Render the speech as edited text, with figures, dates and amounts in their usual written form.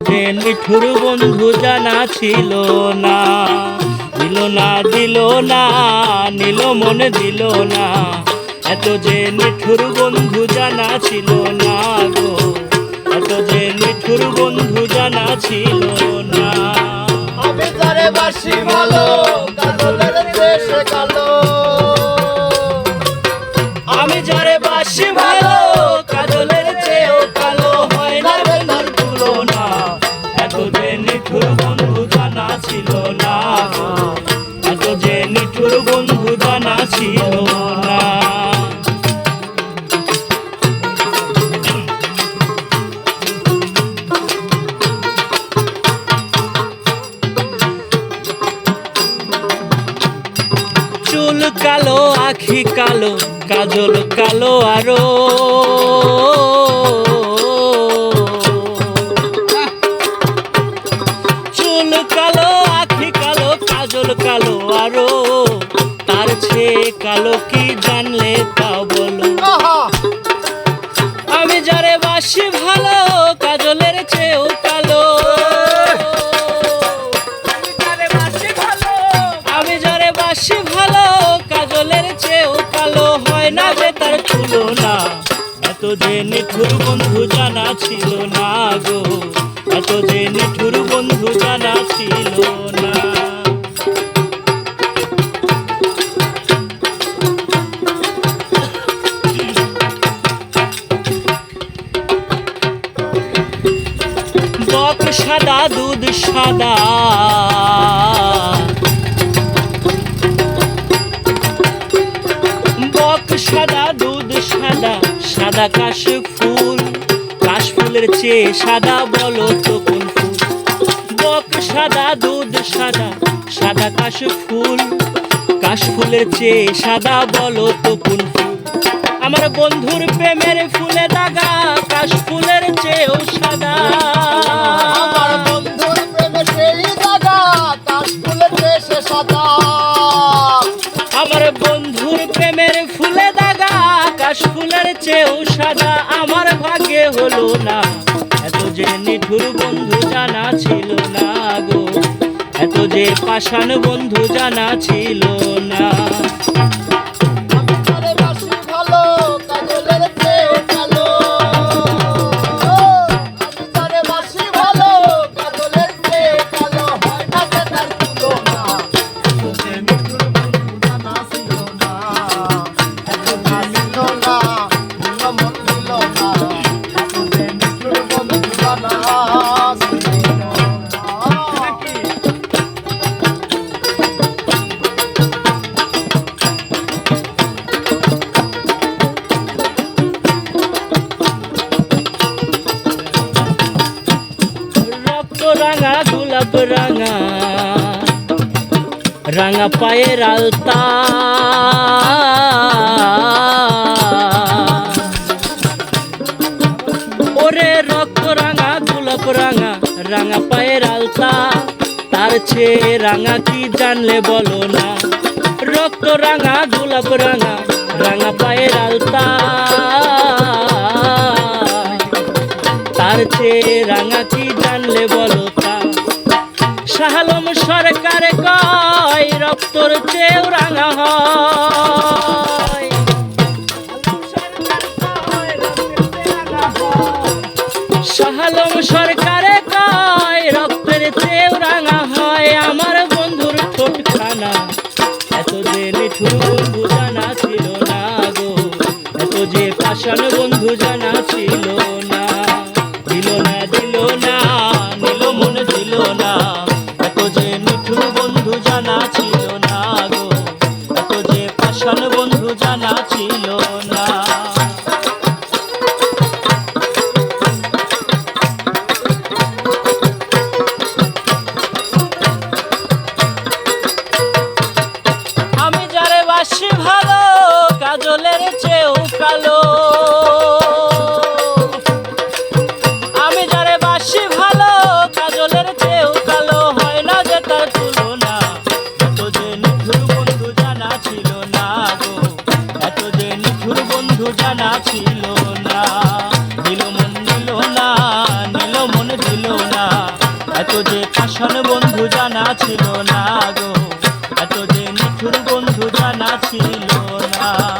যে নিঠুর বন্ধু জানা ছিল না, দিল না দিল না, নিল মনে দিল না। এত যে নিঠুর বন্ধু জানা ছিল না গো, এত যে নিঠুর বন্ধু জানা ছিল না। আমি যারে বাসি ভালো, কাজলের দেশে কালো। আমি যারে বাসি ভালো, কাজলের চেয়েও কালো, হয় না তার তুলনা। এত যে নিঠুর বন্ধু জানা ছিল না গো, এত যে নিঠুর বন্ধু জানা ছিল না। চুল কালো, আখি কালো, কাজল কালো আরো। চুল কালো, আখি কালো, কাজল কালো আরো। তার চেয়ে কালো কি জানলে তা বলো। আমি যারে বাসি ভালো, কাজলের চেয়েও কালো। আমি যারে বাসি ভালো, কাজলের চেয়েও কালো, হয় না যে তার তুলনা। এত যে নিঠুর বন্ধু জানা ছিল না গো, এত যে নিঠুর বন্ধু জানা ছিল না। বক সাদা, দুধ সাদা, বক সাদা, দুধ সাদা, সাদা কাশ ফুল। কাশ ফুলের চেয়ে সাদা বলো তো কোন ফুল। বক সাদা, দুধ সাদা, সাদা কাশ ফুল। কাশ ফুলের চেয়ে সাদা বলো তো কোন ফুল। আমার বন্ধুর প্রেমের ফুলে দাগা, কাশ ফুলের চেয়েও সাদা। আমার বন্ধুর প্রেমে সেই দাগা, কাশফুলের দেশে সাদা। আমার বন্ধুর প্রেমের ফুলে দাগা, কাশ ফুলের চেয়েও সাদা। আমার ভাগ্যে হলো না, এত যে নিঠুর বন্ধু জানা ছিল না গো, এত যে পাষাণ বন্ধু জানা ছিল না। আমি যারে বাসি ভালো, কাজলের চেয়েও কালো। আমি যারে বাসি ভালো, কাজলের চেয়েও কালো, হয় না যে তার তুলনা। এত যে নিঠুর বন্ধু জানা ছিল না, এত না ছিল না, দিল মন দিল না। এত যে নিঠুর বন্ধু জানা ছিল না। রক্ত রাঙা, গোলাপ রাঙা, রাঙা পায়ের আলতা। ওরে রক্ত রাঙা, গোলাপ রাঙা, রাঙা পায়ের আলতা। তার চেয়ে রাঙা কি জানলে বলো না। রক্ত রাঙা, গোলাপ রাঙা, রাঙা পায়ের আলতা। তার চেয়ে রাঙা কি জানলে বলো তা। শাহালম সরকার কয়, রক্তর চেয়েও রাঙা হয়। শাহালম সরকারে কয়, রক্তের চেয়েও রাঙা হয়। আমার বন্ধুর ঠোঁটখানা, এত যে নিঠুর বন্ধু জানা ছিল না গো, এত যে পাষাণ বন্ধু জানা ছিল না। দিল না দিল না, নিল মনে দিল না। এত যে নিঠুর বন্ধু জানা ছিল না গো, এত যে পাষাণ বন্ধু জানা ছিল না। আমি যারে বাসি ভালো, কাজলের চেয়েও কালো। আমি যারে বাসি ভালো, কাজলের চেয়েও কালো, হয় না যে তার তুলনা। এত যে নিঠুর বন্ধু জানা ছিল না গো, এত যে নিঠুর বন্ধু জানা ছিল না। দিল মন দিল না, নিল মন দিল না। এত যে পাষাণ বন্ধু জানা ছিল না গো, এত যে নিঠুর বন্ধু জানা ছিল না।